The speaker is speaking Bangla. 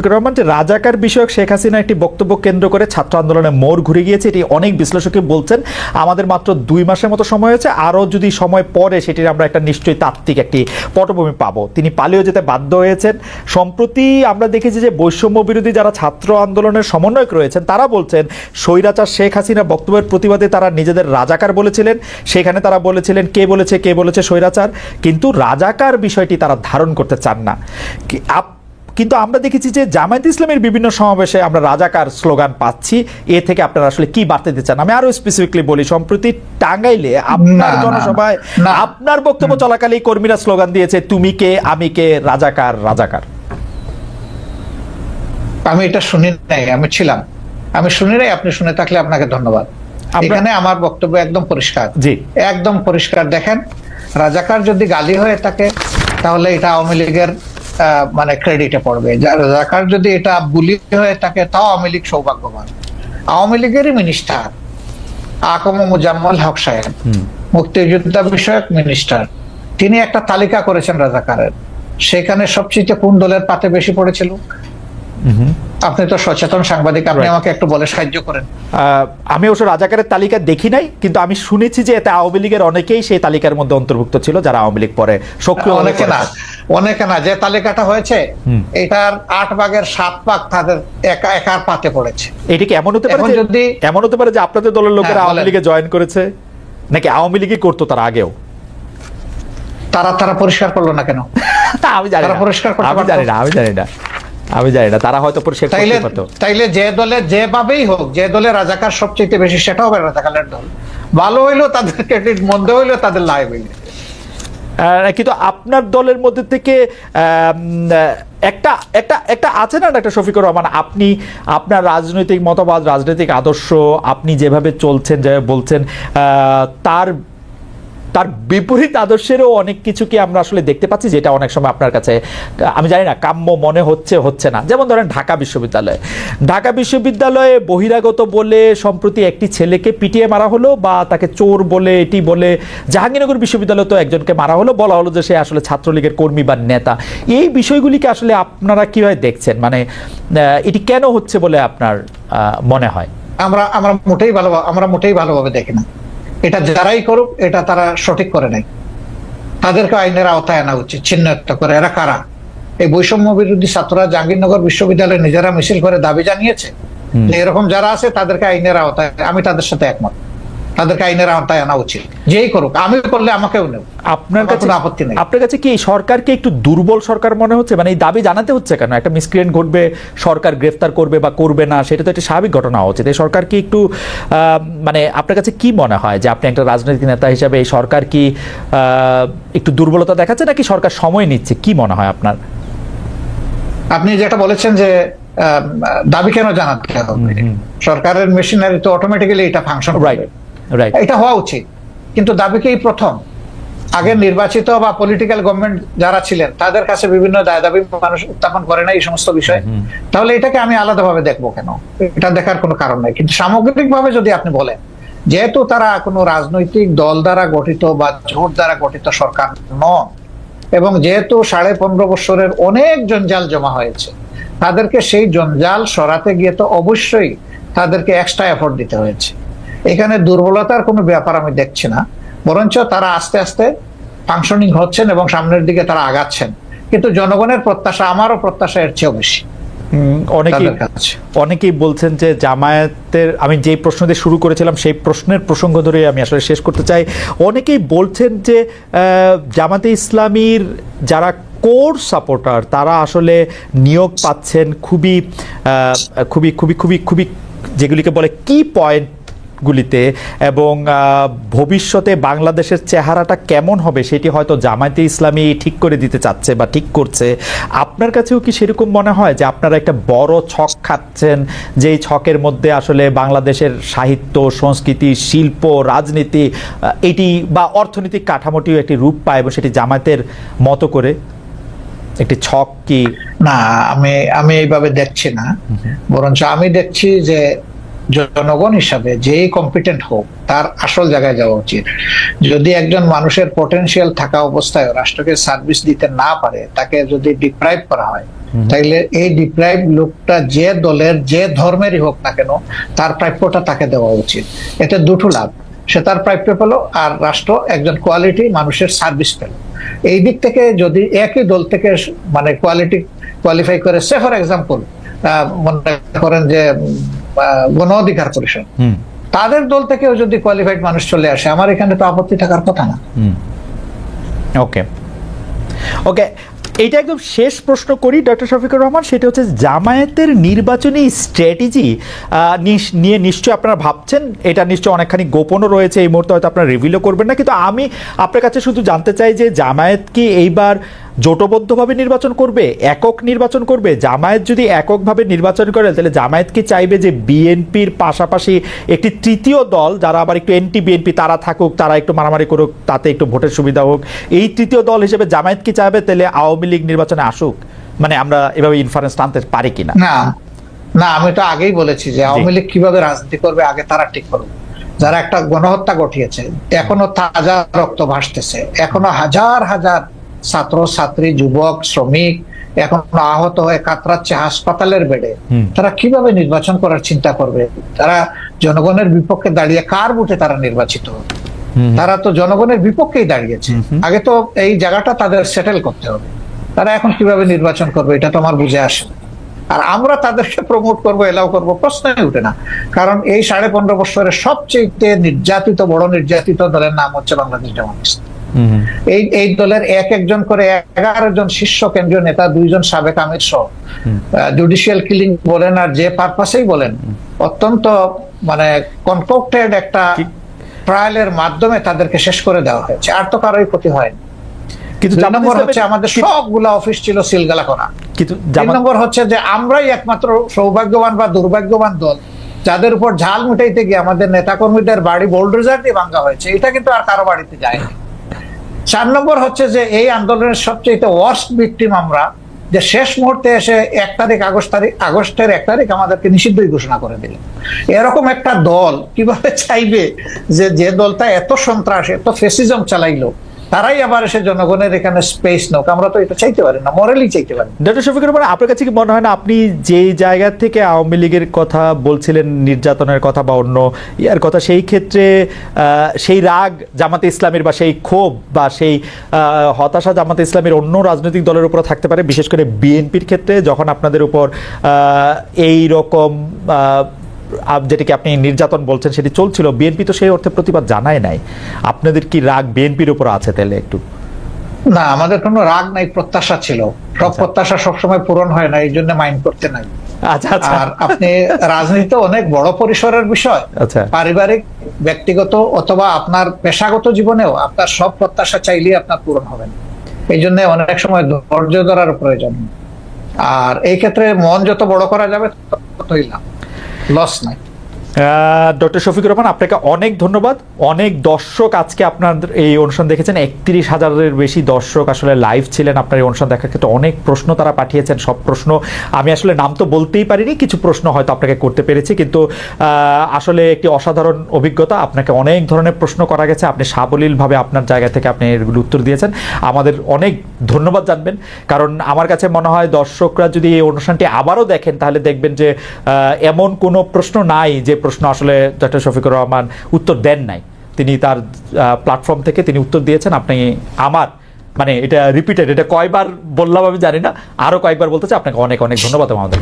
রহমান, যে রাজাকার বিষয়ক শেখ হাসিনা একটি বক্তব্য কেন্দ্র করে ছাত্র আন্দোলনে মোড় ঘুরে গিয়েছে, এটি অনেক বিশ্লেষকই বলছেন। আমাদের মাত্র 2 মাসের মতো সময় হয়েছে, আরও যদি সময় পরে সেটির আমরা একটা নিশ্চয়ই তাত্ত্বিক একটি পটভূমি পাবো। তিনি পালিয়ে যেতে বাধ্য হয়েছেন। সম্প্রতি আমরা দেখেছি যে বৈষম্য বিরোধী যারা ছাত্র আন্দোলনের সমন্বয়ক রয়েছেন তারা বলছেন স্বৈরাচার শেখ হাসিনা বক্তব্যের প্রতিবাদে তারা নিজেদের রাজাকার বলেছিলেন। সেখানে তারা বলেছিলেন কে বলেছে স্বৈরাচার, কিন্তু রাজাকার বিষয়টি তারা ধারণ করতে চান না। কিন্তু আমরা দেখেছি যে জামায়াত ইসলামের বিভিন্ন সমাবেশে আমরা রাজাকার স্লোগান পাচ্ছি। এ থেকে আপনারা আসলে কি বার্তা দিতে চান? আমি আরো স্পেসিফিকলি বলি, সম্প্রতি টাঙ্গাইলে আপনার জনসভায় আপনার বক্তব্য চলাকালীন কর্মীরা স্লোগান দিয়েছে তুমি কে আমি কে, রাজাকার রাজাকার। আমি এটা শুনি নাই, আমি ছিলাম, আমি শুনি নাই। আপনি শুনে থাকলে আপনাকে ধন্যবাদ। এখানে আমার বক্তব্য একদম পরিষ্কার, জি একদম পরিষ্কার। দেখেন, রাজাকার যদি গালি হয়ে থাকে তাহলে এটা আওয়ামী লীগের মানে ক্রেডিটে পড়বে। রাজাকার যদি এটা বুলি হয়ে থাকে তাও আওয়ামী লীগ সৌভাগ্যবান। আওয়ামী লীগেরই মিনিস্টার আকম মুজাম্মল হক সাহেব, মুক্তিযোদ্ধা বিষয়ক মিনিস্টার, তিনি একটা তালিকা করেছেন রাজাকারের। সেখানে সবচেয়ে কোন দলের পাতে বেশি পড়েছিল? আপনি তো সচেতন সাংবাদিক, আপনি আমাকে একটু বলে সাহায্য করেন। আমি অবশ্য রাজাকারের তালিকা দেখি নাই, কিন্তু আমি শুনেছি যে এতে আওয়ামী লীগের অনেকেই সেই তালিকার মধ্যে অন্তর্ভুক্ত ছিল, যারা আওয়ামী লীগ পরে সক্রিয়। অনেকে না, যে তালিকাটা হয়েছে এটার 8 ভাগের 7 ভাগ তাদের একার পাতে পড়েছে। এটা কি এমন হতে পারে যে আপনাদের দলের লোকেরা আওয়ামী লীগে জয়েন করেছে, নাকি আওয়ামী লীগই করতো তার আগেও? তারা পরিষ্কার করলো না কেন? আমি জানি না, আমি জানি না, তারা হয়তো পরিষ্কার করতে পারতো। তাইলে যে দলে যেভাবেই হোক, যে দলে রাজাকার সবচেয়ে বেশি সেটা হবে রাজাকারের দল। ভালো হইলো তাদের ক্রেডিট, মন্দ হইলো তাদের লাইবিলিটি। কিন্তু আপনার দলের মধ্যে থেকে একটা আছে না একটা শফিকুর রহমান, আপনি আপনার রাজনৈতিক মতবাদ, রাজনৈতিক আদর্শ, আপনি যেভাবে চলছেন, যেভাবে বলছেন, তার বিপরীত আদর্শেরও অনেক কিছু কি আমরা আসলে দেখতে পাচ্ছি, যেটা অনেক সময় আপনার কাছে আমি জানি না কাম্য মনে হচ্ছে না। যেমন ধরেন ঢাকা বিশ্ববিদ্যালয়ে বহিরাগত বলে সম্প্রতি একটি ছেলেকে পিটিয়ে মারা হলো, বা তাকে চোর বলে এটি বলে জাহাঙ্গীরনগর বিশ্ববিদ্যালয়ে তো একজনকে মারা হলো, বলা হলো যে সে আসলে ছাত্রলীগের কর্মী বা নেতা। এই বিষয়গুলিকে আসলে আপনারা কিভাবে দেখছেন? মানে এটি কেন হচ্ছে বলে আপনার মনে হয়? আমরা মোটেই ভালোভাবে দেখি না। এটা যারাই করুক, এটা তারা সঠিক করে নাই। তাদেরকে আইনের আওতায় আনা উচিত, চিহ্নিত করে এরা কারা। এই বৈষম্য বিরোধী ছাত্ররা জাহাঙ্গীরনগর বিশ্ববিদ্যালয়ে নিজেরা মিছিল করে দাবি জানিয়েছে, এরকম যারা আছে তাদেরকে আইনের আওতায়, আমি তাদের সাথে একমত, তাদেরকে আইনের আওতায় আনা উচিত। যেই করুক, আমি করলে আমাকেও নেব, আপনার কাছে আপত্তি নেই। আপনার কাছে কি এই সরকারকে একটু দুর্বল সরকার মনে হচ্ছে? মানে এই দাবি জানাতে হচ্ছে কেন? একটা মিসক্রিয়েন্ট ঘটবে, সরকার গ্রেফতার করবে বা করবে না, সেটা তো একটা স্বাভাবিক ঘটনা হওয়া উচিত। এই সরকার কি একটু মানে আপনার কাছে কি মনে হয় যে আপনি একটা রাজনৈতিক নেতা হিসাবে এই সরকার কি একটু দুর্বলতা দেখাচ্ছে, নাকি সরকার সময় নিচ্ছে? কি মনে হয় আপনার? আপনি যেটা বলেছেন যে দাবি কেন জানাতে হবে, সরকারের মেশিনারি তো অটোমেটিক্যালি এটা ফাংশন করবে, এটা হওয়া উচিত। কিন্তু দাবিকেই প্রথম আগের নির্বাচিত বা পলিটিক্যাল গভর্নমেন্ট যারা ছিলেন তাদের কাছে বিভিন্ন দাবি মানুষ উত্থাপন করে না এই সমস্ত বিষয়, তাহলে এটাকে আমি আলাদাভাবে দেখবো কেন? এটা দেখার কোনো কারণ নাই। কিন্তু সামগ্রিকভাবে যদি আপনি বলেন, যেহেতু তারা কোনো রাজনৈতিক দল দ্বারা গঠিত বা জোট দ্বারা গঠিত সরকার নন, এবং যেহেতু 15.5 বছরের অনেক জঞ্জাল জমা হয়েছে, তাদেরকে সেই জঞ্জাল সরাতে গিয়ে তো অবশ্যই তাদেরকে এক্সট্রা এফোর্ট দিতে হয়েছে। এখানে দুর্বলতার কোনো ব্যাপার আমি দেখছি না, বরঞ্চ তারা আস্তে আস্তে ফাংশনিং হচ্ছেন এবং সামনের দিকে তারা আগাচ্ছেন। কিন্তু জনগণের প্রত্যাশা, আমারও প্রত্যাশা এর চেয়েও বেশি। অনেকেই বলছেন যে জামায়াতের, আমি যে প্রশ্ন দিয়ে শুরু করেছিলাম সেই প্রশ্নের প্রসঙ্গ ধরে আমি আসলে শেষ করতে চাই। অনেকেই বলছেন যে জামাতে ইসলামীর যারা কোর সাপোর্টার তারা আসলে নিয়োগ পাচ্ছেন খুবই খুবই খুবই খুবই খুবই যেগুলিকে বলে কি পয়েন্টগুলিতে, এবং ভবিষ্যতে বাংলাদেশের চেহারাটা কেমন হবে সেটি হয়তো জামায়াতে ইসলামী ঠিক করে দিতে চাচ্ছে বা ঠিক করছে। আপনার কাছেও কি সেরকম মনে হয় যে আপনারা একটা বড় ছক খাচ্ছেন, যেই ছকের মধ্যে আসলে বাংলাদেশের সাহিত্য, সংস্কৃতি, শিল্প, রাজনীতি এটি বা অর্থনৈতিক কাঠামোটিও একটি রূপ পায়, এবং সেটি জামায়াতের মতো করে একটি ছক? কি না, আমি এইভাবে দেখছি না, বরঞ্চ আমি দেখছি যে জনগণ হিসাবে যেই কম্পিটেন্ট হোক তার আসল জায়গায় যাওয়া উচিত। যদি একজন মানুষের পটেনশিয়াল থাকা অবস্থায় রাষ্ট্রকে সার্ভিস দিতে না পারে, তাকে যদি ডিপ্রাইভ করা হয়, তাইলে এই ডিপ্রাইভ লোকটা যে দলের যে ধর্মেরই হোক না কেন তার প্রাপ্যটা তাকে দেওয়া উচিত। এতে দুটো লাভ, সে তার প্রাপ্য পেল আর রাষ্ট্র একজন কোয়ালিটি মানুষের সার্ভিস পেল। এই দিক থেকে যদি একই দল থেকে মানে কোয়ালিফাই করে, সে ফর এক্সাম্পল মনে করেন যে গণ অধিকার পরিষদ, তাদের দল থেকেও যদি কোয়ালিফাইড মানুষ চলে আসে, আমার এখানে তো আপত্তি থাকার কথা না। ওকে ওকে, এইটা একদম শেষ প্রশ্ন করি ডক্টর শফিকুর রহমান, সেটা হচ্ছে জামায়াতের নির্বাচনী স্ট্র্যাটেজি নিয়ে নিশ্চয়ই আপনারা ভাবছেন, এটা নিশ্চয়ই অনেকখানি গোপনও রয়েছে, এই মুহূর্তে হয়তো আপনারা রিভিলও করবেন না, কিন্তু আমি আপনার কাছে শুধু জানতে চাই যে জামায়াত কি এইবার জোটবদ্ধভাবে নির্বাচন করবে, একক নির্বাচন করবে? জামায়াত যদি এককভাবে নির্বাচন করে তাহলে জামায়াত কি চাইবে যে বিএনপির পাশাপাশি একটি তৃতীয় দল যারা আবার একটু এন্টি বিএনপি তারা থাকুক, তারা একটু মারামারি করুক, তাতে একটু ভোটের সুবিধা হোক, এই তৃতীয় দল হিসেবে জামায়াত কি চাইবে তাহলে আওয়ামী লীগ নির্বাচনে আসুক? মানে আমরা এভাবে ইনফারেন্স টানতে পারি কিনা? না না, আমি তো আগেই বলেছি যে আওয়ামী লীগ কিভাবে রাজনীতি করবে আগে তারা ঠিক করবে। যারা একটা গণহত্যা ঘটিয়েছে, এখনো তাজা রক্ত ভাসতেছে, এখনো হাজার হাজার ছাত্র ছাত্রী যুবক শ্রমিক এখনো আহত হয়ে কাতরাচ্ছে হাসপাতালের বেডে, তারা কিভাবে নির্বাচন করার চিন্তা করবে? তারা জনগণের বিপক্ষে দাঁড়িয়ে কার ভোটে তারা নির্বাচিত হবে? তারা তো জনগণের বিপক্ষেই দাঁড়িয়েছে, আগে তো এই জায়গাটা তাদের সেটেল করতে হবে। তারা এখন কিভাবে নির্বাচন করবে এটা তো আমার বুঝে আসে না। আর আমরা তাদেরকে প্রমোট করবো, এলাও করবো, প্রশ্নই উঠে না। কারণ এই 15.5 বছরের সবচেয়ে নির্যাতিত বড় নির্যাতিত দলের নাম হচ্ছে বাংলাদেশ জামাত ইসলামী। এই দলের একজন করে 11 জন শীর্ষ কেন্দ্রীয় নেতা, 2 জন সাবেক আমির সহ জুডিশিয়াল কিলিং বলেন আর যে পারপাসেই বলেন, অত্যন্ত মানে কনকক্টেড একটা ট্রায়ালের মাধ্যমে তাদেরকে শেষ করে দেওয়া হয়েছে, আর তো কারোই ক্ষতি হয়নি। কিন্তু 2 নম্বর হচ্ছে আমাদের সবগুলা অফিস ছিল সিলগালা করা। কিন্তু 3 নম্বর হচ্ছে যে আমরাই একমাত্র সৌভাগ্যবান বা দুর্ভাগ্যবান দল যাদের উপর ঝাল মিটাইতে গিয়ে আমাদের নেতাকর্মীদের বাড়ি বোল্ডোজার দিয়ে ভাঙা হয়েছে, এটা কিন্তু আর কারো বাড়িতে যায়নি। 4 নম্বর হচ্ছে যে এই আন্দোলনের সবচেয়ে ওয়ার্স্ট ভিকটিম আমরা, যে শেষ মুহূর্তে এসে আগস্টের 1 তারিখ আমাদেরকে নিষিদ্ধই ঘোষণা করে দিল। এরকম একটা দল কিভাবে চাইবে যে দলটা এত সন্ত্রাস এত ফেসিজম চালাইলো তারাই আবার এসে জনগণের এখানে স্পেস নোক? আমরা তো এটা চাইতে পারি না, মরালি চাইতে পারি। ডক্টর শফিকুর রহমান, আপনার কাছে কি মনে হয় না আপনি যে জায়গা থেকে আওয়ামী লীগের কথা বলছিলেন, নির্যাতনের কথা বা অন্য ইয়ার কথা, সেই ক্ষেত্রে সেই রাগ জামাতে ইসলামের বা সেই ক্ষোভ বা সেই হতাশা জামাতে ইসলামের অন্য রাজনৈতিক দলের উপর থাকতে পারে, বিশেষ করে বিএনপির ক্ষেত্রে যখন আপনাদের উপর এই রকম যেটাকে আপনি নির্যাতন বলছেন সেটি চলছিল, বিএনপি তো সেই অর্থে প্রতিবাদ জানায় নাই। আপনাদের কি রাগ বিএনপির উপর আছে তাহলে? একটু না, আমাদের কোনো রাগ নাই, প্রত্যাশা ছিল। সব প্রত্যাশা সবসময় পূরণ হয় না, এই জন্য মাইন্ড করতে নাই। আর আপনি রাজনীতি অনেক বড় পরিসরের বিষয়, পারিবারিক ব্যক্তিগত অথবা আপনার পেশাগত জীবনেও আপনার সব প্রত্যাশা চাইলে আপনার পূরণ হবে না। এই জন্য অনেক সময় ধৈর্য ধরার প্রয়োজন। আর এই ক্ষেত্রে মন যত বড় করা যাবে ততই লাভ, লস নাই। ডক্টর শফিকুর রহমান, আপনাকে অনেক ধন্যবাদ। অনেক দর্শক আজকে আপনার এই অনুষ্ঠান দেখেছেন, 31,000-এর বেশি দর্শক আসলে লাইভ ছিলেন আপনার এই অনুষ্ঠান দেখার ক্ষেত্রে। অনেক প্রশ্ন তারা পাঠিয়েছেন, সব প্রশ্ন আমি আসলে নাম তো বলতেই পারিনি, কিছু প্রশ্ন হয়তো আপনাকে করতে পেরেছি, কিন্তু আসলে একটি অসাধারণ অভিজ্ঞতা। আপনাকে অনেক ধরনের প্রশ্ন করা গেছে, আপনি সাবলীলভাবে আপনার জায়গা থেকে আপনি এগুলো উত্তর দিয়েছেন। আমাদের অনেক ধন্যবাদ জানবেন, কারণ আমার কাছে মনে হয় দর্শকরা যদি এই অনুষ্ঠানটি আবারও দেখেন তাহলে দেখবেন যে এমন কোনো প্রশ্ন নাই যে প্রশ্ন আসলে ডক্টর শফিকুর রহমান উত্তর দেন নাই। তিনি তার প্ল্যাটফর্ম থেকে তিনি উত্তর দিয়েছেন। আপনি আমার মানে এটা রিপিটেড, এটা কয়বার বললাম আমি জানি না, আরো কয়েকবার বলতে চাই। আপনাকে অনেক অনেক ধন্যবাদ আমাদের।